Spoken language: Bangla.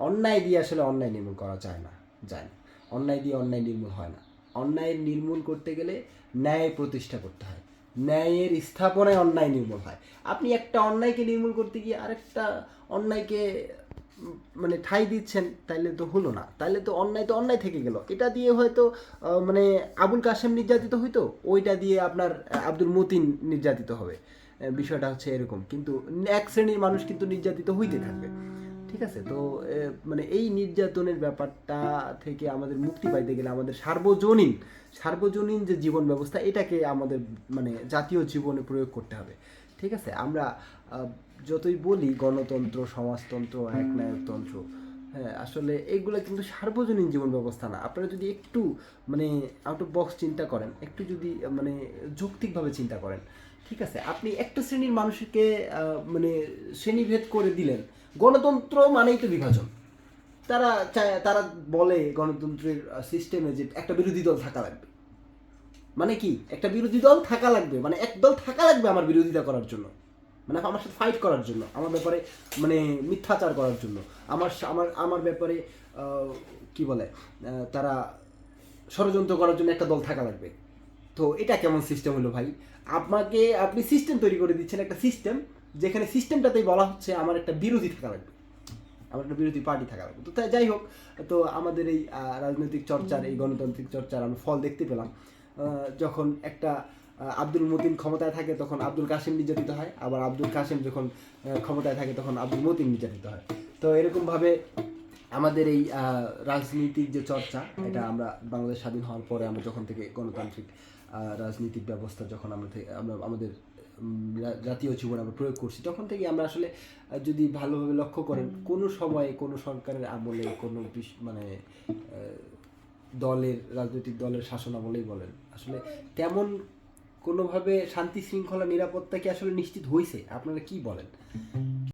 অন্যায় দিয়ে আসলে অন্যায় নির্মূল করা যায় না। অন্যায় দিয়ে অন্যায় নির্মূল হয় না। অন্যায় নির্মূল করতে গেলে ন্যায় প্রতিষ্ঠা করতে হয়, ন্যায়ের স্থাপনায় অন্যায় নির্মূল হয়। আপনি একটা অন্যায়কে নির্মূল করতে গিয়ে আরেকটা অন্যায়কে মানে ঠাঁই দিচ্ছেন, তাইলে তো হলো না। তাইলে তো অন্যায় থেকে গেল। এটা দিয়ে হয়তো মানে আবুল কাশেম নির্যাতিত হইতো, ওইটা দিয়ে আপনার আব্দুল মতিন নির্যাতিত হবে। বিষয়টা হচ্ছে এরকম। কিন্তু এক শ্রেণীর মানুষ কিন্তু নির্যাতিত হইতে থাকবে। ঠিক আছে? তো মানে এই নির্যাতনের ব্যাপারটা থেকে আমাদের মুক্তি পাইতে গেলে আমাদের সার্বজনীন যে জীবন ব্যবস্থা, এটাকে আমাদের মানে জাতীয় জীবনে প্রয়োগ করতে হবে। ঠিক আছে? আমরা যতই বলি গণতন্ত্র, সমাজতন্ত্র, একনায়কতন্ত্র, হ্যাঁ, আসলে এইগুলো কিন্তু সার্বজনীন জীবন ব্যবস্থা না। আপনারা যদি একটু মানে আউট অফ বক্স চিন্তা করেন, একটু যদি মানে যৌক্তিকভাবে চিন্তা করেন, ঠিক আছে, আপনি একটা শ্রেণীর মানুষকে মানে শ্রেণীভেদ করে দিলেন। গণতন্ত্র মানেই তো বিভাজন। তারা বলে গণতন্ত্রের সিস্টেমে যে একটা বিরোধী দল থাকা লাগবে। মানে কি, একটা বিরোধী দল থাকা লাগবে, মানে এক দল থাকা লাগবে আমার বিরোধিতা করার জন্য, মানে আমার সাথে ফাইট করার জন্য, আমার ব্যাপারে মানে মিথ্যাচার করার জন্য, আমার আমার আমার ব্যাপারে কি বলে তারা ষড়যন্ত্র করার জন্য একটা দল থাকা লাগবে। তো এটা কেমন সিস্টেম হলো ভাই? আপনি সিস্টেম তৈরি করে দিচ্ছেন, একটা সিস্টেম যেখানে সিস্টেমটাতেই বলা হচ্ছে আমার একটা বিরোধী থাকা লাগবে, আমার একটা বিরোধী পার্টি থাকা লাগবে। তো তাই যাই হোক, তো আমাদের এই রাজনৈতিক চর্চার, এই গণতান্ত্রিক চর্চার আমরা ফল দেখতে পেলাম। যখন একটা আব্দুল মতিন ক্ষমতায় থাকে তখন আব্দুল কাসেম নির্যাতিত হয়, আবার আব্দুল কাসেম যখন ক্ষমতায় থাকে তখন আব্দুল মতিন নির্যাতিত হয়। তো এরকমভাবে আমাদের এই রাজনীতির যে চর্চা, এটা আমরা বাংলাদেশ স্বাধীন হওয়ার পরে আমরা যখন থেকে গণতান্ত্রিক রাজনীতিক ব্যবস্থা যখন আমরা আমাদের জাতীয় জীবনে আমরা প্রয়োগ করছি, তখন থেকে আমরা আসলে যদি ভালোভাবে লক্ষ্য করেন, কোনো সময়ে কোনো সরকারের আমলে কোনো মানে রাজনৈতিক দলের শাসন আমলেই বলেন, আসলে তেমন কোনোভাবে শান্তি শৃঙ্খলা নিরাপত্তা কি আসলে নিশ্চিত হয়েছে? আপনারা কি বলেন?